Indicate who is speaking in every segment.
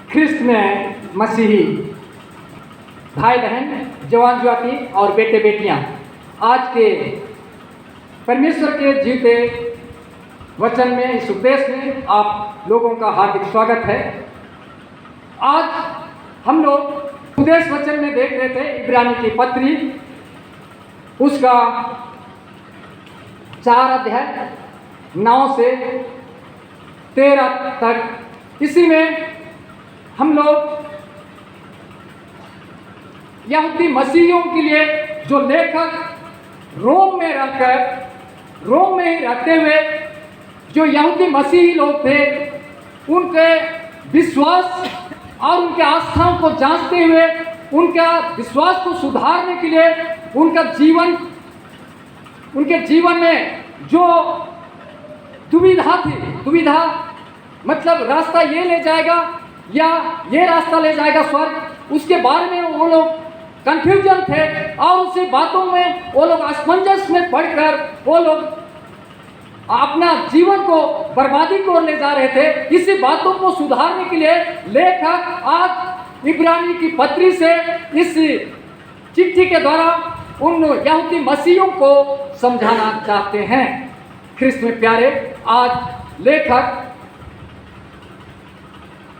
Speaker 1: ख्रिस्त में मसीही भाई बहन, जवान ज्योति और बेटे बेटियां, आज के परमेश्वर के जीते वचन में, इस उपदेश में आप लोगों का हार्दिक स्वागत है। आज हम लोग उपदेश वचन में देख रहे थे इब्रानी की पत्री, उसका 4 अध्याय 9 से 13 तक। इसी में हम लोग यहूदी मसीहियों के लिए जो लेखक रोम में रहते हुए जो यहूदी मसीही लोग थे, उनके विश्वास और उनके आस्थाओं को जांचते हुए उनका विश्वास को सुधारने के लिए उनके जीवन में जो दुविधा मतलब रास्ता ये ले जाएगा या ये रास्ता ले जाएगा स्वर्ग, उसके बारे में वो लोग कंफ्यूजन थे और उसी बातों में वो लोग असमंजस में पड़कर वो लोग अपना जीवन को बर्बादी की ओर ले जा रहे थे। इसी बातों को सुधारने के लिए लेखक आज इब्रानी की पत्री से इस चिट्ठी के द्वारा उन यहूदी मसीहियों को समझाना चाहते हैं। ख्रिस्त में प्यारे, आज लेखक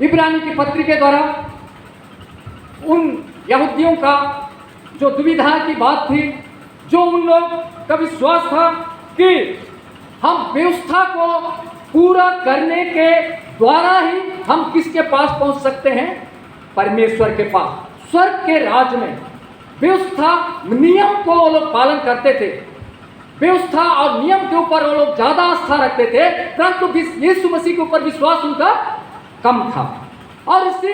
Speaker 1: इब्रानी की पत्री के द्वारा उन यहूदियों का जो दुविधा की बात थी, जो उन लोग का विश्वास था कि हम व्यवस्था को पूरा करने के द्वारा ही हम किसके पास पहुंच सकते हैं? परमेश्वर के पास, स्वर्ग के राज में। व्यवस्था नियम को वो लोग पालन करते थे, व्यवस्था और नियम के ऊपर वो लोग ज्यादा आस्था रखते थे, परंतु यीशु मसीह के ऊपर विश्वास उनका कम था। और इसी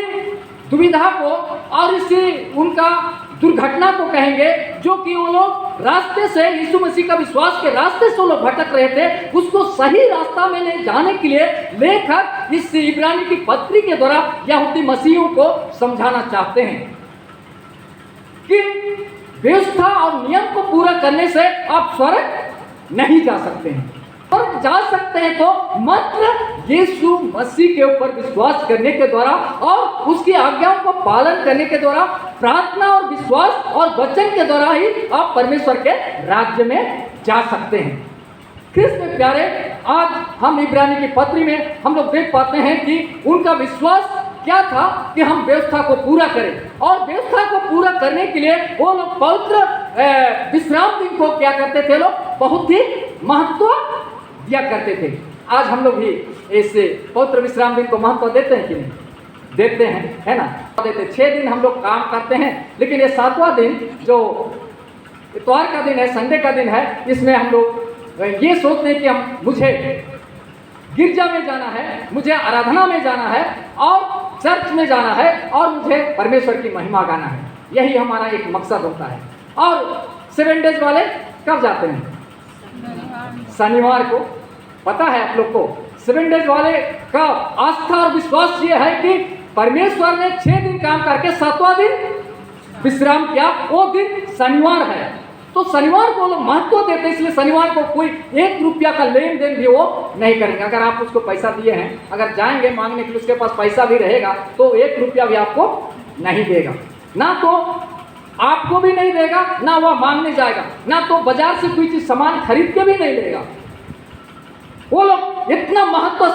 Speaker 1: दुविधा को और इसी उनका दुर्घटना को कहेंगे, जो कि वो लोग रास्ते से, यीशु मसीह का विश्वास के रास्ते से वो लोग भटक रहे थे, उसको सही रास्ता में ले जाने के लिए लेखक इस इब्रानी की पत्री के द्वारा यहूदी मसीहियों को समझाना चाहते हैं कि व्यवस्था और नियम को पूरा करने से आप स्वर्ग नहीं जा सकते हैं। और जा सकते हैं तो मात्र यीशु मसीह के ऊपर विश्वास करने के द्वारा और उसकी आज्ञाओं को पालन करने के द्वारा, प्रार्थना और विश्वास और वचन के द्वारा ही आप परमेश्वर के राज्य में जा सकते हैं। ख्रिस्त में प्यारे, आज हम इब्रानी की पत्री में हम लोग देख पाते हैं कि उनका विश्वास क्या था कि हम व्यवस्था को पूरा करें, और व्यवस्था को पूरा करने के लिए वो लोग पवित्र विश्राम दिन को क्या करते थे, लोग बहुत ही महत्व दिया करते थे। आज हम लोग भी इस पवित्र विश्राम दिन को महत्व देते हैं कि नहीं? देते हैं, है ना? देते। 6 दिन हम लोग काम करते हैं, लेकिन ये 7वां दिन जो इतवार का दिन है, संडे का दिन है, इसमें हम लोग ये सोचते हैं कि मुझे गिरजा में जाना है, मुझे आराधना में जाना है और चर्च में जाना है और मुझे परमेश्वर की महिमा गाना है। यही हमारा एक मकसद होता है। और 7 डेज वाले कब जाते हैं? शनिवार को। पता है आप लोग को 7 डेज वाले का आस्था और विश्वास ये है कि परमेश्वर ने 6 दिन काम करके 7वां दिन विश्राम किया, वो दिन शनिवार है। तो शनिवार को लोग महत्व देते हैं, इसलिए शनिवार को कोई 1 रुपया का लेन देन भी वो नहीं करेंगे। अगर आप उसको पैसा दिए हैं, अगर जाएंगे मांगने के लिए, उसके पास पैसा भी रहेगा तो 1 रुपया भी आपको नहीं देगा, ना तो आपको भी नहीं देगा, ना वह मांगने जाएगा, ना तो बाजार से कोई चीज सामान खरीद के भी नहीं लेगा। वो लोग इतना महत्व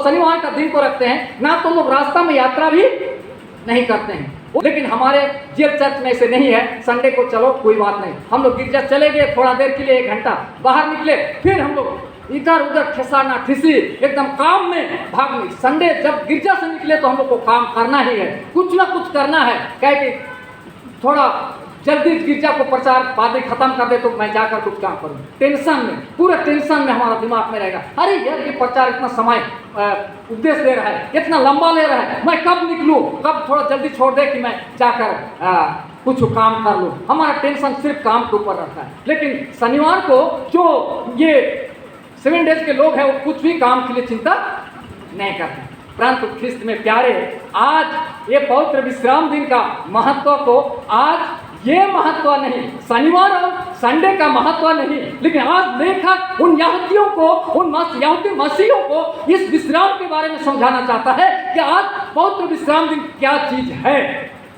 Speaker 1: शनिवार का दिन को रखते हैं, ना तो लोग रास्ता में यात्रा भी नहीं करते हैं। लेकिन हमारे जेल चर्च में से नहीं है। संडे को चलो कोई बात नहीं, हम लोग गिरजा चले गए, थोड़ा देर के लिए 1 घंटा बाहर निकले, फिर हम लोग इधर उधर खिसाना ठिसी एकदम काम में भाग। संडे जब गिरजा से निकले तो हम लोग को काम करना ही है, कुछ ना कुछ करना है। क्या कि थोड़ा जल्दी गिरजा को प्रचार पादरी खत्म कर दे तो मैं जाकर कुछ काम करूँ। टेंशन में, पूरा टेंशन में हमारा दिमाग में रहेगा, अरे यार ये प्रचार इतना समय उपदेश दे रहा है, इतना लंबा ले रहा है, मैं कब निकलूँ, कब थोड़ा जल्दी छोड़ दे कि मैं जाकर कुछ काम कर लूँ। हमारा टेंशन सिर्फ काम के ऊपर रहता है। लेकिन शनिवार को जो ये 7 डेज के लोग हैं, वो कुछ भी काम के लिए चिंता नहीं करते। परंतु ख्रिस्त में प्यारे, आज ये पवित्र विश्राम दिन का महत्व को आज ये महत्व नहीं, शनिवार और संडे का महत्व नहीं, लेकिन आज लेखक उन यहूदियों को, उन यहूदी मसीहों को इस विश्राम के बारे में समझाना चाहता है कि आज पवित्र विश्राम दिन क्या चीज है।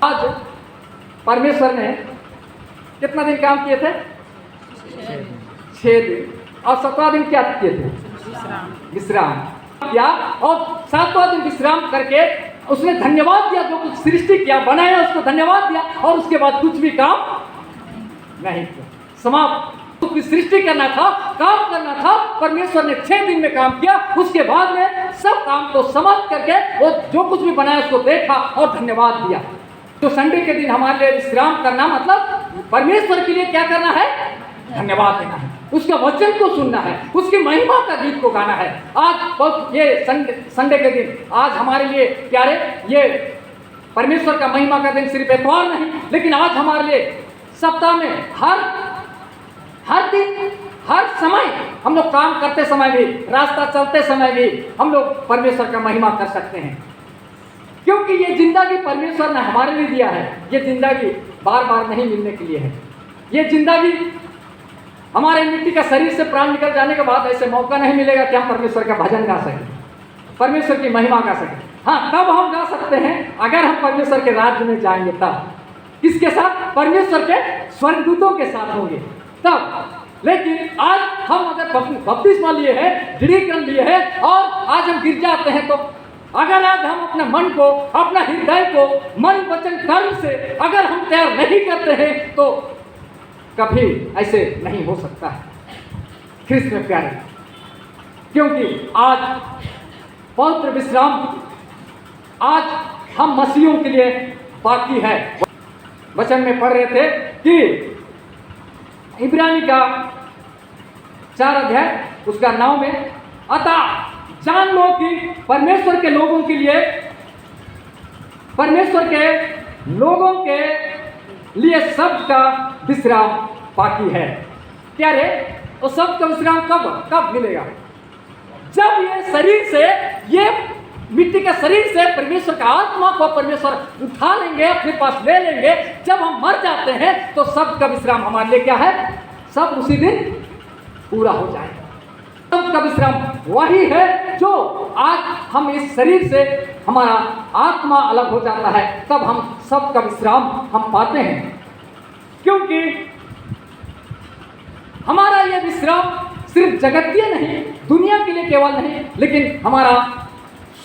Speaker 1: आज परमेश्वर ने कितना दिन काम किए थे? 6 दिन। और 7वां दिन क्या किए थे? विश्राम किया। और 7वां दिन विश्राम करके उसने धन्यवाद दिया, जो कुछ सृष्टि किया, बनाया, उसको धन्यवाद दिया, और उसके बाद कुछ भी काम नहीं किया, समाप्त। कुछ सृष्टि करना था, काम करना था, परमेश्वर ने 6 दिन में काम किया। उसके बाद में सब काम को समाप्त करके वो जो कुछ भी बनाया उसको देखा और धन्यवाद दिया। तो संडे के दिन हमारे लिए विश्राम करना मतलब परमेश्वर के लिए क्या करना है? धन्यवाद देना है, उसका वचन को सुनना है, उसकी महिमा का गीत को गाना है। आज ये संडे के दिन आज हमारे लिए प्यारे, ये परमेश्वर का महिमा का दिन सिर्फ इतवार नहीं, लेकिन आज हमारे लिए सप्ताह में हर दिन, हर समय, हम लोग काम करते समय भी, रास्ता चलते समय भी हम लोग परमेश्वर का महिमा कर सकते हैं, क्योंकि ये जिंदगी परमेश्वर ने हमारे लिए दिया है। ये जिंदगी बार बार नहीं मिलने के लिए है। ये जिंदगी हमारे मिट्टी का शरीर से प्राण निकल जाने के बाद ऐसे मौका नहीं मिलेगा कि हम परमेश्वर का भजन गा सकें, परमेश्वर की महिमा गा सकें। हाँ, तब हम गा सकते हैं अगर हम परमेश्वर के राज्य में जाएंगे, तब किसके साथ? परमेश्वर के स्वर्गदूतों के साथ होंगे तब। लेकिन आज हम अगर बपतिस्मा लिए है, दृढ़ीकरण लिए है, और आज हम गिर जाते हैं, तो अगर आज हम अपने मन को, अपना हृदय को मन वचन कर्म से अगर हम तैयार नहीं करते हैं, तो कभी ऐसे नहीं हो सकता है ख्रिस्त में प्यारे। क्योंकि आज पवित्र विश्राम आज हम मसीहों के लिए बाकी है। वचन में पढ़ रहे थे कि इब्रानी का 4 अध्याय उसका 9 में, अतः जान लो कि परमेश्वर के लोगों के लिए, परमेश्वर के लोगों के लिए सबका विश्राम बाकी है। क्या रे? तो सबका विश्राम कब मिलेगा? जब ये शरीर से, ये मिट्टी के शरीर से परमेश्वर का आत्मा को परमेश्वर उठा लेंगे, अपने पास ले लेंगे। जब हम मर जाते हैं तो सबका विश्राम हमारे लिए क्या है? सब उसी दिन पूरा हो जाएगा। सबका विश्राम वही है जो आज हम इस शरीर से, हमारा आत्मा अलग हो जाता है, तब हम सबका विश्राम हम पाते हैं। क्योंकि हमारा यह विश्राम सिर्फ जगतीय नहीं, दुनिया के लिए केवल नहीं, लेकिन हमारा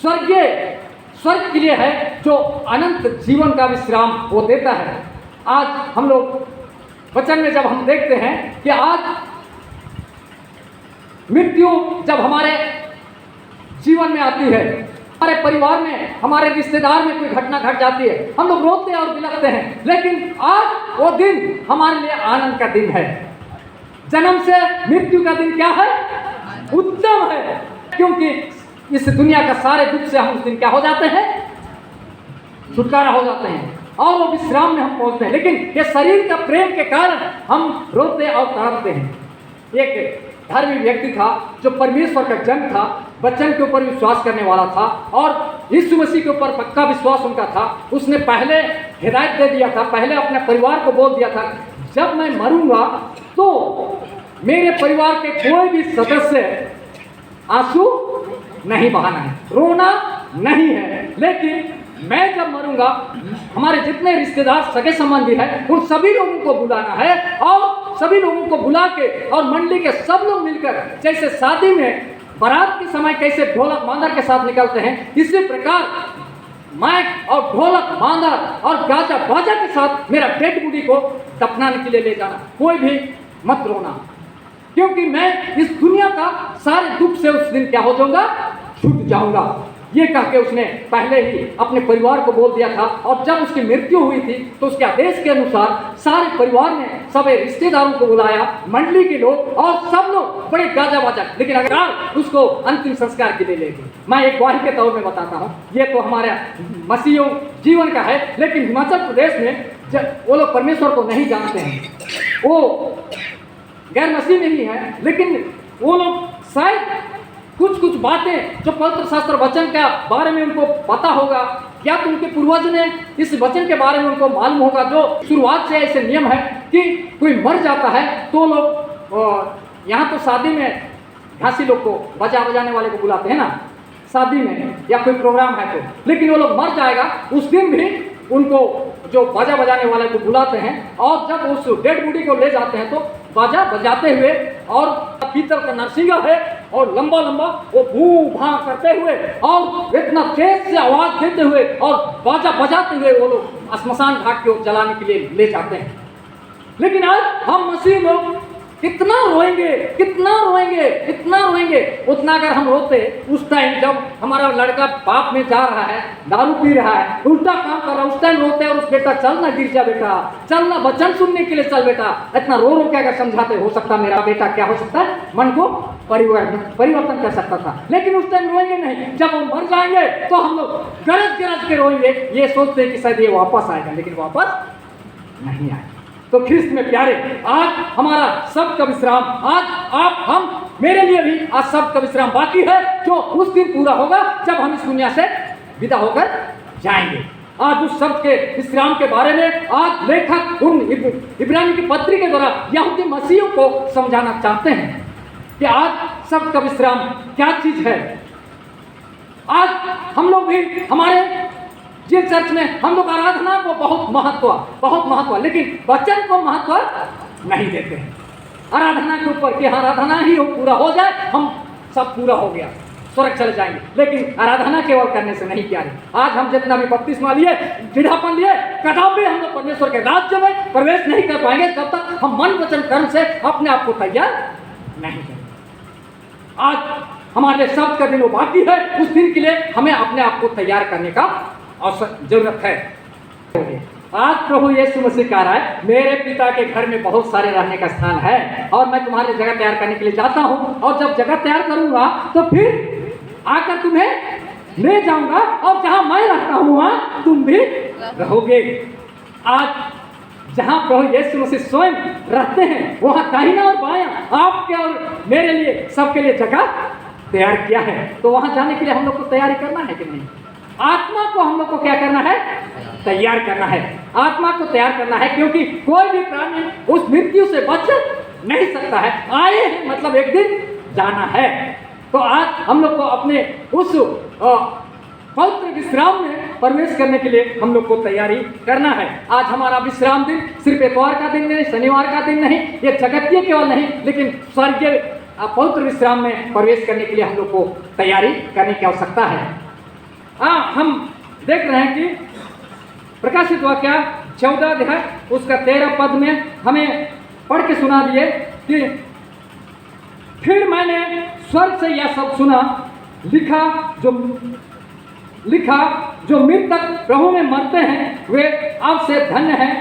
Speaker 1: स्वर्ग के लिए है, जो अनंत जीवन का विश्राम वो देता है। आज हम लोग वचन में जब हम देखते हैं कि आज मृत्यु जब हमारे जीवन में आती है, हमारे परिवार में, हमारे रिश्तेदार में कोई घटना घट जाती है, हम लोग रोते और बिलखते हैं, लेकिन आज वो दिन हमारे लिए आनंद का दिन है। जन्म से मृत्यु का दिन क्या है? उत्तम है, क्योंकि इस दुनिया का सारे दुख से हम उस दिन क्या हो जाते हैं? छुटकारा हो जाते हैं, और वो विश्राम में हम पहुंचते हैं। लेकिन ये शरीर का प्रेम के कारण हम रोते और तड़पते हैं। एक धार्मिक व्यक्ति था जो परमेश्वर का जन था, वचन के ऊपर विश्वास करने वाला था, और यीशु मसीह के ऊपर पक्का विश्वास उनका था। उसने पहले हिदायत दे दिया था, पहले अपने परिवार को बोल दिया था, जब मैं मरूंगा तो मेरे परिवार के कोई भी सदस्य आंसू नहीं बहाना है, रोना नहीं है, लेकिन मैं जब मरूंगा हमारे जितने रिश्तेदार सगे संबंधी हैं उन सभी लोगों को बुलाना है, और सभी लोगों को बुला के और मंडली के सब लोग मिलकर, जैसे शादी में बारात के समय कैसे ढोलक मांदर के साथ निकलते हैं, इसी प्रकार माइक और ढोलक मांदर और गाजा बाजा के साथ मेरा डेड बॉडी को दफनाने के लिए ले जाना। कोई भी मत रोना, क्योंकि मैं इस दुनिया का सारे दुख से उस दिन क्या हो जाऊंगा? छूट जाऊंगा। ये कह के उसने पहले ही अपने परिवार को बोल दिया था, और जब उसकी मृत्यु हुई थी तो उसके आदेश के अनुसार सारे परिवार ने सभी रिश्तेदारों को बुलाया, मंडली के लोग, और सब लोग बड़े गाजा बाजा, लेकिन अगर उसको अंतिम संस्कार के लिए ले गए। मैं एक गवाही के तौर में बताता हूँ, ये तो हमारे मसीहों जीवन का है, लेकिन हिमाचल प्रदेश में जब वो लोग परमेश्वर को नहीं जानते हैं, वो गैर मसीह नहीं है, लेकिन वो लोग शायद कुछ कुछ बातें जो पवित्र शास्त्र वचन के बारे में उनको पता होगा, या तो उनके पूर्वज ने इस वचन के बारे में उनको मालूम होगा। जो शुरुआत से ऐसे नियम है कि कोई मर जाता है तो लोग यहाँ तो शादी में घासी लोग को बजाने वाले को बुलाते हैं ना, शादी में या कोई प्रोग्राम है तो, लेकिन वो लोग मर जाएगा उस दिन भी उनको जो बाजा बजाने वाले को बुलाते हैं, और जब उस डेड बॉडी को ले जाते हैं तो बाजा बजाते हुए, और पीतल का नरसिंगा है और लंबा लंबा वो भू भा करते हुए और इतना तेज से आवाज देते हुए और बाजा बजाते हुए वो लोग श्मशान घाट को जलाने के लिए ले जाते हैं। लेकिन आज हम मसीह लोग कितना रोएंगे, कितना रोएंगे, इतना रोएंगे। उतना अगर हम रोते उस टाइम जब हमारा लड़का पाप में जा रहा है, दारू पी रहा है, उल्टा काम कर रहा है, उस टाइम रोते हैं और उस बेटा चल ना गिर जा बेटा, चल ना वचन सुनने के लिए चल बेटा, इतना रो रो के अगर समझाते, हो सकता मेरा बेटा क्या हो सकता है, मन को परिवर्तन कर सकता था। लेकिन उस टाइम रोएंगे नहीं। जब वो मर जाएंगे तो हम लोग गरज गरज के रोएंगे, ये सोचते हैं कि शायद ये वापस आएगा, लेकिन वापस नहीं आएगा। तो ख्रिस्त में प्यारे, आज हमारा सबका विश्राम, आज आप हम मेरे लिए भी आज सबका विश्राम बाकी है, जो उस दिन पूरा होगा जब हम इस दुनिया से विदा होकर जाएंगे। आज उस सब के विश्राम के बारे में आज लेखक उन इब्रानी की पत्री के द्वारा यहूदी मसीहियों को समझाना चाहते हैं कि आज सबका विश्राम क्या चीज है। आज हम लोग भी हमारे जिस चर्च में हम लोग आराधना को बहुत महत्व, लेकिन वचन को महत्व नहीं देते हैं। आराधना के ऊपर कि आराधना ही हो, पूरा हो जाए, हम सब पूरा हो गया, स्वर्ग चले जाएंगे। लेकिन आराधना केवल करने से नहीं प्यारे। आज हम जितना भी बपतिस्मा लिए, दृढ़ापन लिए, कदापि हम लोग परमेश्वर के राज्य में प्रवेश नहीं कर पाएंगे जब तक हम मन वचन कर्म से अपने आप को तैयार नहीं करेंगे। आज हमारे शब्द का दिन वो बाकी है, उस दिन के लिए हमें अपने आप को तैयार करने का जरूरत है। आज प्रभु यीशु मसीह कह रहा है, मेरे पिता के घर में बहुत सारे रहने का स्थान है और मैं तुम्हारे जगह तैयार करने के लिए जाता हूँ, और जब जगह तैयार करूंगा तो फिर आकर तुम्हें ले जाऊंगा, और जहां मैं रहता हूँ वहां तुम भी रहोगे। आज जहां प्रभु यीशु मसीह स्वयं रहते हैं वहां दाहिना और बायां आपके और मेरे लिए, सबके लिए जगह तैयार किया है। तो वहां जाने के लिए हम लोग को तैयारी करना है कि नहीं? आत्मा को हम लोग को क्या करना है? तैयार करना है। आत्मा को तैयार करना है, क्योंकि कोई भी प्राणी उस मृत्यु से बच नहीं सकता है। आए हैं मतलब एक दिन जाना है। तो आज हम लोग को अपने उस पवित्र विश्राम में प्रवेश करने के लिए हम लोग को तैयारी करना है। आज हमारा विश्राम दिन सिर्फ इतवार का दिन नहीं, शनिवार का दिन नहीं, ये जगतीय केवल नहीं, लेकिन स्वर्गीय पवित्र विश्राम में प्रवेश करने के लिए हम लोग को तैयारी करने की आवश्यकता है। हम देख रहे हैं कि प्रकाशित वाक्य 14 अध्याय उसका 13 पद में हमें पढ़ के सुना दिए कि फिर मैंने स्वर्ग से यह सब सुना, लिखा जो मृतक प्रभु में मरते हैं वे अब से धन्य हैं।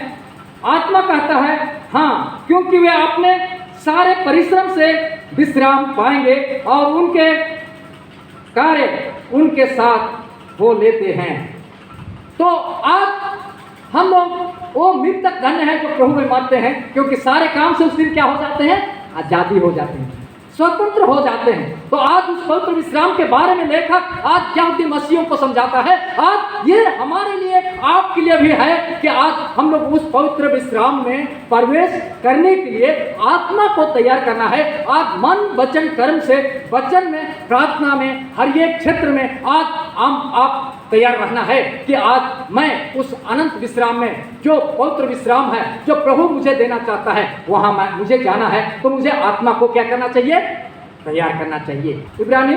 Speaker 1: आत्मा कहता है हाँ, क्योंकि वे अपने सारे परिश्रम से विश्राम पाएंगे और उनके कार्य उनके साथ वो लेते हैं। तो आज हम लोग वो मृतक धन्य है जो प्रभु में मरते हैं, क्योंकि सारे काम से उस दिन क्या हो जाते हैं? आजादी हो जाते हैं, स्वतंत्र हो जाते हैं। तो आज उस पवित्र विश्राम के बारे में लेखक आज यहूदी मसीहियों को समझाता है। आज ये हमारे लिए, आपके लिए भी है कि आज हम लोग उस पवित्र विश्राम में प्रवेश करने के लिए आत्मा को तैयार करना है। आज मन वचन कर्म से, वचन में, प्रार्थना में, हर एक क्षेत्र में आज आप तैयार रहना है कि आज मैं उस अनंत विश्राम में, जो पवित्र विश्राम है, जो प्रभु मुझे देना चाहता है, वहां मुझे जाना है। तो मुझे आत्मा को क्या करना चाहिए? तैयार करना चाहिए। इब्रानी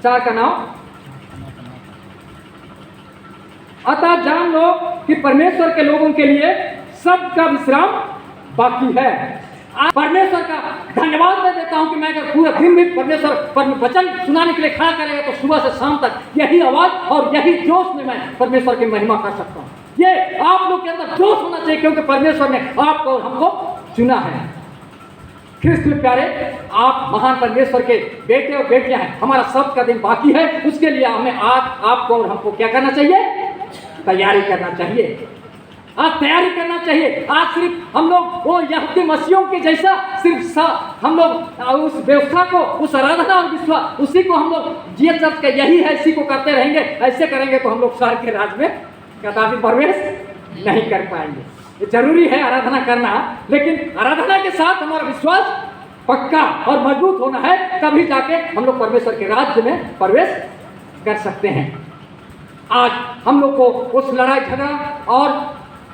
Speaker 1: 4 का 9, अतः जान लो कि परमेश्वर के लोगों के लिए सबका विश्राम बाकी है। परमेश्वर का धन्यवाद मैं देता हूं कि मैं अगर पूरा दिन भी परमेश्वर पर वचन सुनाने के लिए खड़ा करेगा तो सुबह से शाम तक यही आवाज और यही जोश में मैं परमेश्वर की महिमा कर सकता हूं। ये आप लोग के अंदर जोश होना चाहिए, क्योंकि परमेश्वर ने आपको और हमको चुना है। ख्रिस्त में प्यारे, आप महान परमेश्वर के बेटे और बेटियां हैं। हमारा सबका दिन बाकी है, उसके लिए हमें आज आपको और हमको क्या करना चाहिए? तैयारी करना चाहिए। आज तैयारी करना चाहिए। आज सिर्फ हम लोग वो यहूदी मसीहों के जैसा सिर्फ हम लोग उस व्यवस्था को, उस आराधना और विश्वास उसी को हम लोग जिए चर्च के यही है, इसी को करते रहेंगे। ऐसे करेंगे तो हम लोग स्वर्ग के राज में कदापि प्रवेश नहीं कर पाएंगे। ये जरूरी है आराधना करना, लेकिन आराधना के साथ हमारा विश्वास पक्का और मजबूत होना है, तभी जाके हम लोग परमेश्वर के राज्य में प्रवेश कर सकते हैं। आज हम लोग को उस लड़ाई झगड़ा और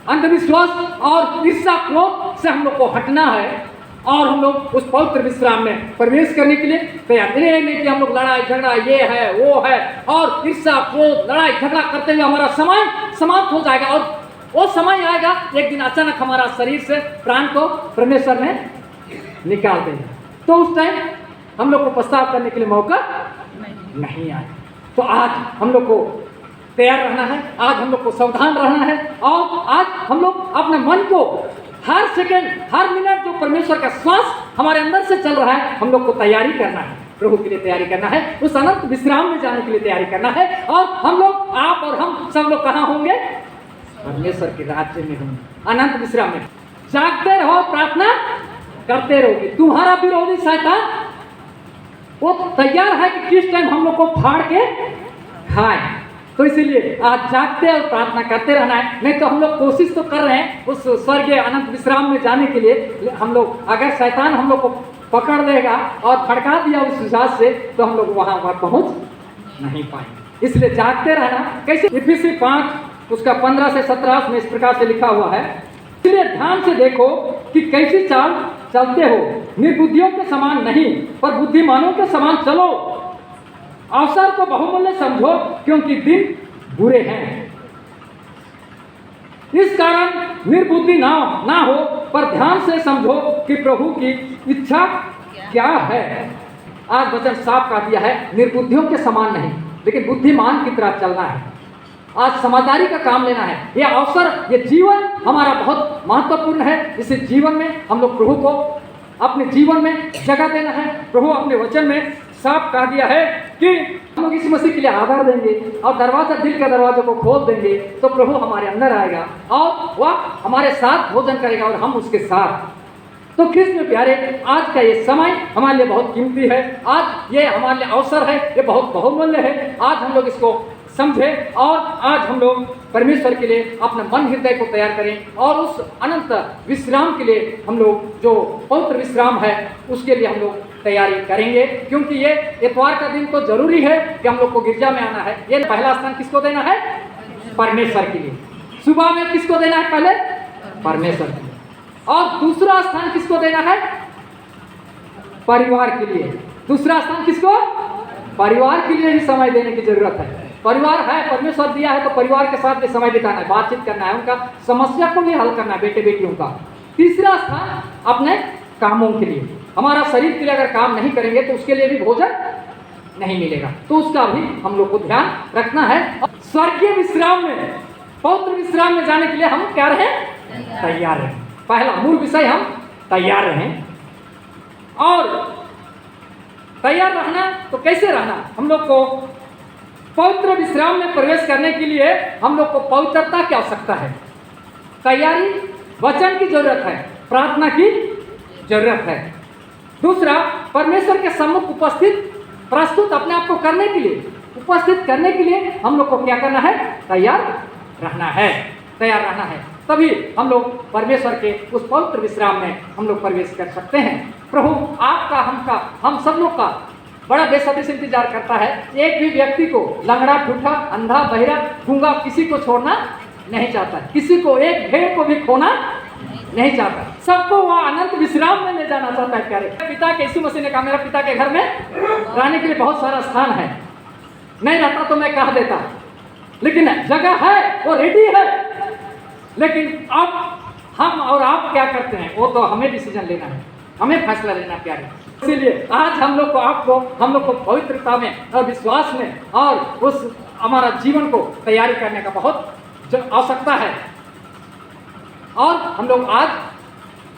Speaker 1: अंधविश्वास और ईर्ष्या क्रोध से हम लोग को हटना है और हम लोग उस पवित्र विश्राम में प्रवेश करने के लिए तैयार नहीं कि हम लोग लड़ाई झगड़ा ये है वो है और ईर्ष्या क्रोध लड़ाई झगड़ा करते हुए हमारा समय समाप्त हो जाएगा और वो समय आएगा एक दिन अचानक हमारा शरीर से प्राण को परमेश्वर ने निकाल देगा, तो उस टाइम हम लोग को पश्चाताप करने के लिए मौका नहीं आएगा। तो आज हम लोग को तैयार रहना है, आज हम लोग को सावधान रहना है और आज हम लोग अपने मन को हर सेकंड हर मिनट जो परमेश्वर का श्वास हमारे अंदर से चल रहा है हम लोग को तैयारी करना है, प्रभु के लिए तैयारी करना है, उस अनंत विश्राम में जाने के लिए तैयारी करना है। और हम लोग, आप और हम सब लोग कहाँ होंगे? परमेश्वर के राज्य में होंगे, अनंत विश्राम में। जागते रहो, प्रार्थना करते रहोगे। तुम्हारा विरोधी शैतान वो तैयार है कि किस टाइम हम लोग को फाड़ के खाए, तो इसीलिए आज जागते और प्रार्थना करते रहना है। नहीं तो हम लोग कोशिश तो कर रहे हैं उस स्वर्गीय अनंत विश्राम में जाने के लिए, हम लोग अगर शैतान हम लोग को पकड़ लेगा और भड़का दिया उस हिसाब से, तो हम लोग वहाँ पहुँच नहीं पाएंगे। इसलिए जागते रहना। कैसे? इफिसी 5 उसका 15 से 17 में इस प्रकार से लिखा हुआ है, इसलिए ध्यान से देखो कि कैसी चाल चलते हो, निर्बुद्धियों के समान नहीं पर बुद्धिमानों के समान चलो, अवसर को बहुमूल्य समझो क्योंकि दिन बुरे हैं। इस कारण निर्बुद्धि ना हो पर ध्यान से समझो कि प्रभु की इच्छा क्या है। आज वचन साफ कर दिया है, निर्बुद्धियों के समान नहीं लेकिन बुद्धिमान की तरह चलना है। आज समझदारी का काम लेना है। यह अवसर, ये जीवन हमारा बहुत महत्वपूर्ण है। इस जीवन में हम लोग प्रभु को अपने जीवन में जगह देना है। प्रभु अपने वचन में साफ कह दिया है कि हम लोग इस मसीह के लिए आधार देंगे और दरवाजा, दिल के दरवाजे को खोल देंगे तो प्रभु हमारे अंदर आएगा और वह हमारे साथ भोजन करेगा और हम उसके साथ। तो कृष्ण प्यारे, आज का ये समय हमारे लिए बहुत कीमती है। आज ये हमारे लिए अवसर है, ये बहुत बहुमूल्य है। आज हम लोग इसको समझे और आज हम लोग परमेश्वर के लिए अपना मन हृदय को तैयार करें और उस अनंत विश्राम के लिए हम लोग, जो पवित्र विश्राम है, उसके लिए हम लोग तैयारी करेंगे। क्योंकि ये इतवार का दिन तो जरूरी है कि हम लोग को गिरजा में आना है। ये पहला स्थान किसको देना है? परमेश्वर के लिए। सुबह में किसको देना है? पहले परमेश्वर के लिए। और दूसरा स्थान किसको देना है? परिवार के लिए। दूसरा स्थान किसको? परिवार के लिए भी समय देने की जरूरत है। परिवार है, परमेश्वर दिया है तो परिवार के साथ भी समय बिताना है, बातचीत करना है, उनका समस्या को भी हल करना है, बेटे बेटियों का। तीसरा स्थान अपने कामों के लिए। हमारा शरीर के लिए अगर काम नहीं करेंगे तो उसके लिए भी भोजन नहीं मिलेगा, तो उसका भी हम लोग को ध्यान रखना है। स्वर्गीय विश्राम में, पवित्र विश्राम में जाने के लिए हम क्या रहें? तैयार रहें। पहला मूल विषय, हम तैयार रहें। और तैयार रहना तो कैसे रहना? हम लोग को पवित्र विश्राम में प्रवेश करने के लिए हम लोग को पवित्रता की आवश्यकता है, तैयारी, वचन की जरूरत है, प्रार्थना की जरूरत है। दूसरा, परमेश्वर के सम्मुख प्रस्तुत अपने आप को करने के लिए, उपस्थित करने के लिए हम लोग को क्या करना है? तैयार रहना है, तैयार रहना है। तभी हम लोग परमेश्वर के उस पवित्र विश्राम में हम लोग प्रवेश कर सकते हैं। प्रभु आपका, हम सब लोग का बड़ा बेसब्री से इंतजार करता है। एक भी व्यक्ति को, लंगड़ा, ठूठा, अंधा, बहिरा, गूंगा, किसी को छोड़ना नहीं चाहता, किसी को, एक भेड़ को भी खोना नहीं चाहता, सबको वह अनंत विश्राम में ले जाना चाहता है। प्यारे पिता के, यीशु मसीह ने कहा, मेरा पिता के घर में रहने के लिए बहुत सारा स्थान है, नहीं रहता तो मैं कह देता, लेकिन जगह है, वो रेडी है। लेकिन अब हम और आप क्या करते हैं, वो तो हमें डिसीजन लेना है, हमें फैसला लेना है प्यारे। इसीलिए आज हम लोग को, हम लोग को पवित्रता में और विश्वास में और उस हमारा जीवन को तैयारी करने का बहुत आवश्यकता है। और हम लोग आज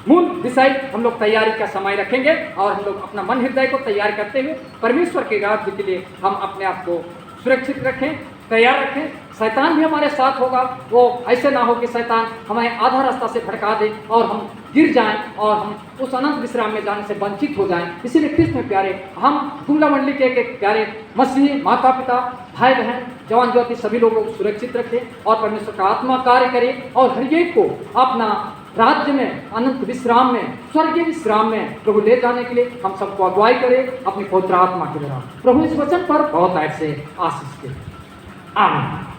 Speaker 1: मूल विषय, हम लोग तैयारी का समय रखेंगे और हम लोग अपना मन हृदय को तैयार करते हुए परमेश्वर के राज्य के लिए हम अपने आप को सुरक्षित रखें, तैयार रखें। शैतान भी हमारे साथ होगा। वो ऐसे ना हो कि शैतान हमें आधा रास्ता से भटका दे और हम गिर जाएं और हम उस अनंत विश्राम में जाने से वंचित हो जाएं। इसीलिए ख्रिस्त में प्यारे, हम गुमला मंडली के एक प्यारे मसीही माता पिता, भाई बहन, जवान ज्योति सभी लोगों को सुरक्षित रखें और परमेश्वर का आत्मा कार्य करे और हर एक को अपना राज्य में, अनंत विश्राम में, स्वर्गीय विश्राम में प्रभु ले जाने के लिए हम सबको अगुवाई करें अपनी पवित्र आत्मा के द्वारा। प्रभु इस वचन पर बहुत ऐसे आशीष दे। आमीन।